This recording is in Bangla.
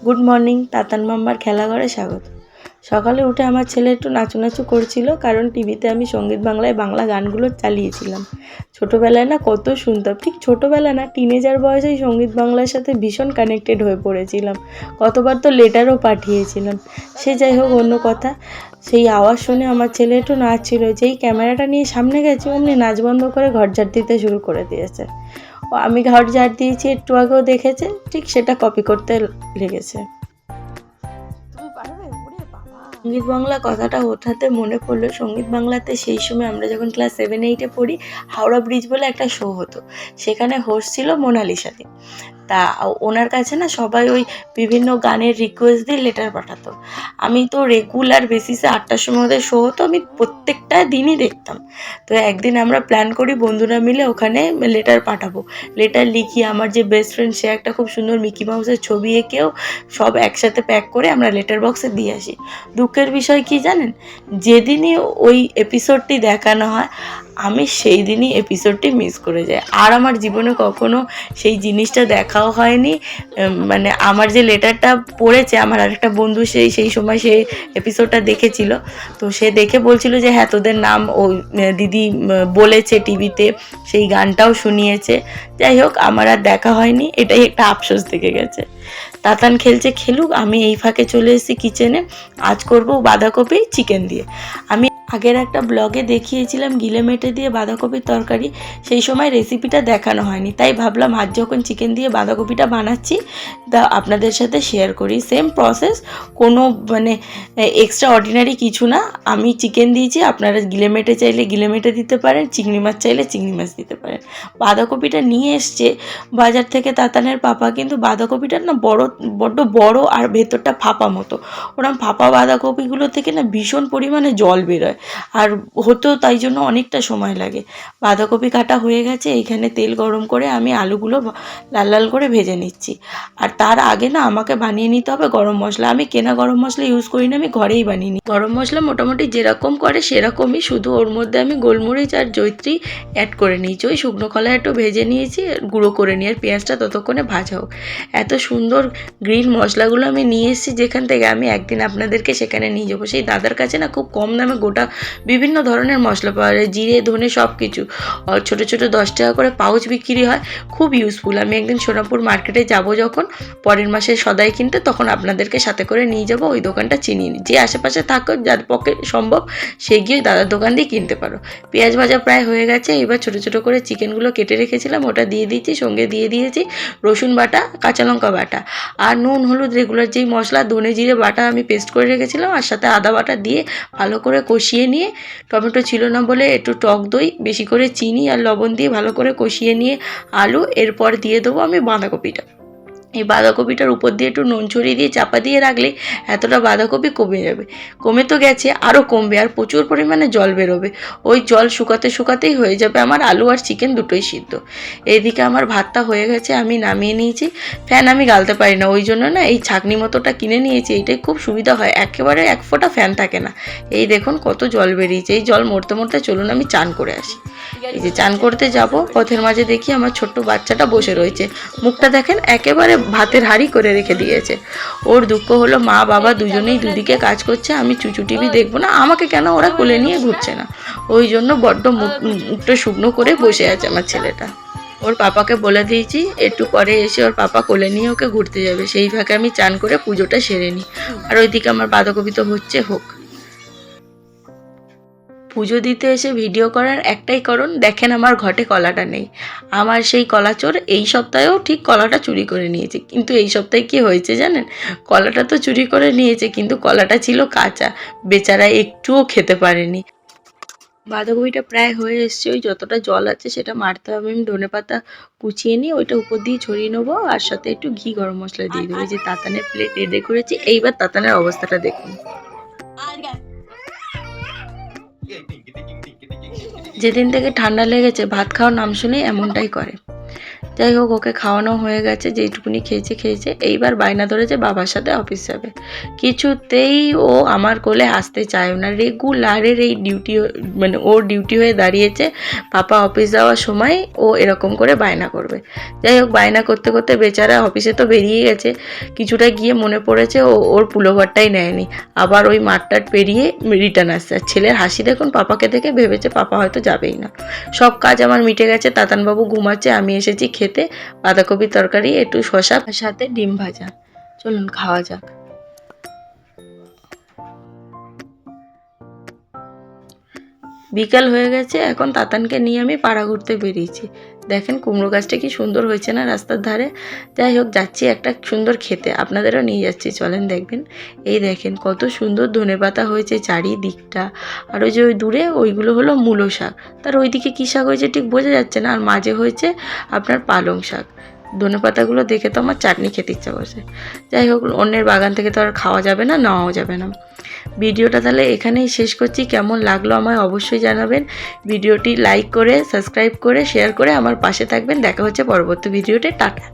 গুড মর্নিং, তাতান মাম্মার খেলাঘরে স্বাগত। সকালে উঠে আমার ছেলে একটু নাচু করছিল, কারণ টিভিতে আমি সঙ্গীত বাংলায় বাংলা গানগুলো চালিয়েছিলাম। ছোটোবেলায় না কত শুনতাম, ঠিক ছোটোবেলা না, টিনেজার বয়সেই সঙ্গীত বাংলার সাথে ভীষণ কানেক্টেড হয়ে পড়েছিলাম। কতবার তো লেটারও পাঠিয়েছিলাম। সে যাই হোক, অন্য কথা। সেই আওয়াজ শুনে আমার ছেলে একটু নাচছিল, যেই ক্যামেরাটা নিয়ে সামনে গেছে অমনি নাচ বন্ধ করে ঘর ঝাড় দিতে শুরু করে দিয়েছে। আমি ঘর ঝাড় দিয়েছি, একটু আগেও দেখেছে, ঠিক সেটা কপি করতে লেগেছে। সঙ্গীত বাংলা কথাটা ওঠাতে মনে পড়লো, সঙ্গীত বাংলাতে সেই সময় আমরা যখন ক্লাস 7-8-এ পড়ি, হাওড়া ব্রিজ বলে একটা শো হতো। সেখানে হোস্ট ছিল মোনালিসাদি। তা ওনার কাছে না সবাই ওই বিভিন্ন গানের রিকোয়েস্ট দিয়ে লেটার পাঠাতো। আমি তো রেগুলার বেসিসে 8টার সময় ওদের শো হতো, আমি প্রত্যেকটা দিনই দেখতাম। তো একদিন আমরা প্ল্যান করি বন্ধুরা মিলে ওখানে লেটার পাঠাবো। লেটার লিখি, আমার যে বেস্ট ফ্রেন্ড সে একটা খুব সুন্দর মিকি মাউসের ছবি এঁকেও সব একসাথে প্যাক করে আমরা লেটার বক্সে দিয়ে আসি। দুঃখের বিষয় কি জানেন, যেদিনই ওই এপিসোডটি দেখানো হয় আমি সেই দিনই এপিসোডটি মিস করে যাই। আর আমার জীবনে কখনো সেই জিনিসটা দেখাও হয়নি। মানে আমার যে লেটারটা পড়েছে, আমার আরেকটা বন্ধু সেই সময় সেই এপিসোডটা দেখেছিল। তো সে দেখে বলছিল যে হ্যাঁ, তোদের নাম ওই দিদি বলেছে টিভিতে, সেই গানটাও শুনিয়েছে। যাই হোক, আমার আর দেখা হয়নি, এটাই একটা আফসোস থেকে গেছে। তাতান খেলছে খেলুক, আমি এই ফাঁকে চলে এসেছি কিচেনে। আজ করব বাঁধাকপি চিকেন দিয়ে। আমি আগের একটা ব্লগে দেখিয়েছিলাম গিলে মেটে দিয়ে বাঁধাকপির তরকারি, সেই সময় রেসিপিটা দেখানো হয়নি, তাই ভাবলাম আজ যখন চিকেন দিয়ে বাঁধাকপিটা বানাচ্ছি তা আপনাদের সাথে শেয়ার করি। সেম প্রসেস, কোনো মানে এক্সট্রা অর্ডিনারি কিছু না। আমি চিকেন দিয়েছি, আপনারা গিলে মেটে চাইলে গিলে মেটে দিতে পারেন, চিংড়ি মাছ চাইলে চিংড়ি মাছ দিতে পারেন। বাঁধাকপিটা নিয়ে এসছে বাজার থেকে তাতানের পাপা, কিন্তু বাঁধাকপিটা না বড্ড বড় আর ভেতরটা ফাঁপা মতো। ওরকম ফাঁপা বাঁধাকপিগুলো থেকে না ভীষণ পরিমাণে জল বেরোয়, আর হতেও তাই জন্য অনেকটা সময় লাগে। বাঁধাকপি কাটা হয়ে গেছে, এইখানে তেল গরম করে আমি আলুগুলো লাল লাল করে ভেজে নিচ্ছি। আর তার আগে না আমাকে বানিয়ে নিতে হবে গরম মশলা। আমি কেনা গরম মশলা ইউজ করি না, আমি ঘরেই বানিয়ে নিই। গরম মশলা মোটামুটি যেরকম করে সেরকমই, শুধু ওর মধ্যে আমি গোলমরিচ আর জয়িত্রী অ্যাড করে নিয়েছি। ওই শুকনো কলা একটু ভেজে নিয়েছি, গুঁড়ো করে নিয়ে, আর পেঁয়াজটা ততক্ষণে ভাজা হোক। এত সুন্দর গ্রিন মশলাগুলো আমি নিয়ে এসেছি যেখান থেকে, আমি একদিন আপনাদেরকে সেখানে নিয়ে যাবো। সেই দাদার কাছে না খুব কম দামে গোটা বিভিন্ন ধরনের মশলা পাওয়া যায়, জিরে ধনে সব কিছু। ছোটো ছোটো 10 টাকা করে পাউচ বিক্রি হয়, খুব ইউজফুল। আমি একদিন সোনাপুর মার্কেটে যাব যখন পরের মাসে সদাই কিনতে, তখন আপনাদেরকে সাথে করে নিয়ে যাব। ওই দোকানটা চিনি, যে আশেপাশে থাকো যার পক্ষে সম্ভব সে গিয়ে দাদার দোকান দিয়ে কিনতে পারো। পেঁয়াজ ভাজা প্রায় হয়ে গেছে, এবার ছোটো ছোটো করে চিকেনগুলো কেটে রেখেছিলাম ওটা দিয়ে দিয়েছি, সঙ্গে দিয়ে দিয়েছি রসুন বাটা, কাঁচা লঙ্কা বাটা, আর নুন হলুদ রেগুলার যেই মশলা, ধনে জিরে বাটা আমি পেস্ট করে রেখেছিলাম, আর সাথে আদা বাটা দিয়ে ভালো করে কষিয়ে নিয়ে, টমেটো ছিল না বলে একটু টক দই, বেশি করে চিনি আর লবণ দিয়ে ভালো করে কষিয়ে নিয়ে আলু, এরপর দিয়ে দেবো আমি বাঁধাকপিটা। এই বাঁধাকপিটার উপর দিয়ে একটু নুন ছড়িয়ে দিয়ে চাপা দিয়ে রাখলে এতটা বাঁধাকপি কমে যাবে। কমে তো গেছে, আরও কমবে, আর প্রচুর পরিমাণে জল বেরোবে। ওই জল শুকাতেই হয়ে যাবে আমার আলু আর চিকেন দুটোই সিদ্ধ। এইদিকে আমার ভাতটা হয়ে গেছে, আমি নামিয়ে নিয়েছি। ফ্যান আমি গালতে পারি না, ওই জন্য না এই ছাঁকনি মতোটা কিনে নিয়েছি, এইটাই খুব সুবিধা হয়, একেবারে এক ফোঁটা ফ্যান থাকে না। এই দেখুন কত জল বেরিয়েছে, এই জল মরতে মরতে চলুন আমি চান করে আসি। এই যে চান করতে যাব, পথের মাঝে দেখি আমার ছোট্ট বাচ্চাটা বসে রয়েছে, মুখটা দেখেন একেবারে ভাতের হাঁড়ি করে রেখে দিয়েছে। ওর দুঃখ হলো মা বাবা দুজনেই দুদিকে কাজ করছে, আমি চুচু টিভি দেখবো না, আমাকে কেন ওরা কোলে নিয়ে ঘুরছে না, ওই জন্য বড্ড মুখটা শুকনো করে বসে আছে আমার ছেলেটা। ওর পাপাকে বলে দিয়েছি একটু পরে এসে ওর পাপা কোলে নিয়ে ওকে ঘুরতে যাবে, সেই ফাঁকে আমি চান করে পুজোটা সেরে নিই। আর ওইদিকে আমার বাঁধাকপি তো হচ্ছে হোক। পুজো দিতে এসে ভিডিও করার একটাই কারণ, দেখেন আমার ঘটে কলাটা নেই। আমার সেই কলাচোর এই সপ্তাহেও ঠিক কলাটা চুরি করে নিয়েছে, কিন্তু এই সপ্তাহে কি হয়েছে জানেন, কলাটা তো চুরি করে নিয়েছে কিন্তু কলাটা ছিল কাঁচা, বেচারা একটুও খেতে পারেনি। বাঁধাকপিটা প্রায় হয়ে এসছে, ওই যতটা জল আছে সেটা মারতে হবে। আমি ধনেপাতা কুচিয়ে নিয়ে ওইটা উপর দিয়ে ছড়িয়ে নেবো, আর সাথে একটু ঘি গরম মশলা দিয়ে দেবো। এই যে তাতানের প্লেট রেডি করেছি, এইবার তাতানের অবস্থাটা দেখুন। যেদিন থেকে ঠান্ডা লেগেছে ভাত খাওয়ার নাম শুনে এমনটাই করে। যাই হোক, ওকে খাওয়ানো হয়ে গেছে, যেইটুকুনি খেয়েছে। এইবার বায়না ধরেছে বাবার সাথে অফিস যাবে। কিছুতেই ও আমার কোলে আসতে চায় না। রেগুলারের এই ডিউটি, মানে ওর ডিউটি হয়ে দাঁড়িয়েছে পাপা অফিস যাওয়ার সময় ও এরকম করে বায়না করবে। যাই হোক, বায়না করতে করতে বেচারা অফিসে তো বেরিয়ে গেছে, কিছুটা গিয়ে মনে পড়েছে ওর পুলোভারটাই নেয়নি। আবার ওই মাঠটাট পেরিয়ে রিটার্ন আসছে। আর ছেলের হাসি দেখুন পাপাকে দেখে, ভেবেছে পাপা হয়তো যাবেই না। সব কাজ আমার মিটে গেছে, তাতানবাবু ঘুমাচ্ছে, আমি এসেছি খেতে। বাঁধাকপির তরকারি, একটু শসা, সাথে ডিম ভাজা। চলুন খাওয়া যাক। বিকাল হয়ে গেছে, এখন তাতানকে নিয়ে আমি পাড়া ঘুরতে বেরিয়েছি। দেখেন কুমড়ো গাছটা কি সুন্দর হয়েছে না রাস্তার ধারে। যাই হোক, যাচ্ছি একটা সুন্দর খেতে, আপনাদেরও নিয়ে যাচ্ছি, চলেন দেখবেন। এই দেখেন কত সুন্দর ধনেপাতা হয়েছে চারিদিকটা। আর ওই যে ওই দূরে ওইগুলো হলো মূলো শাক, তার ওইদিকে কী শাক হয়েছে ঠিক বোঝা যাচ্ছে না। আর মাঝে হয়েছে আপনার পালং শাক। ধনেপাতাগুলো দেখে তো আমার চাটনি খেতে ইচ্ছা করছে। যাই হোক, অন্যের বাগান থেকে তো আর খাওয়া যাবে না, নেওয়াও যাবে না। ভিডিওটা তাহলে এখানেই শেষ করছি। কেমন লাগলো আমায় অবশ্যই জানাবেন। ভিডিওটি লাইক করে, সাবস্ক্রাইব করে, শেয়ার করে আমার পাশে থাকবেন। দেখা হচ্ছে পরবর্তী ভিডিওতে। টাটা।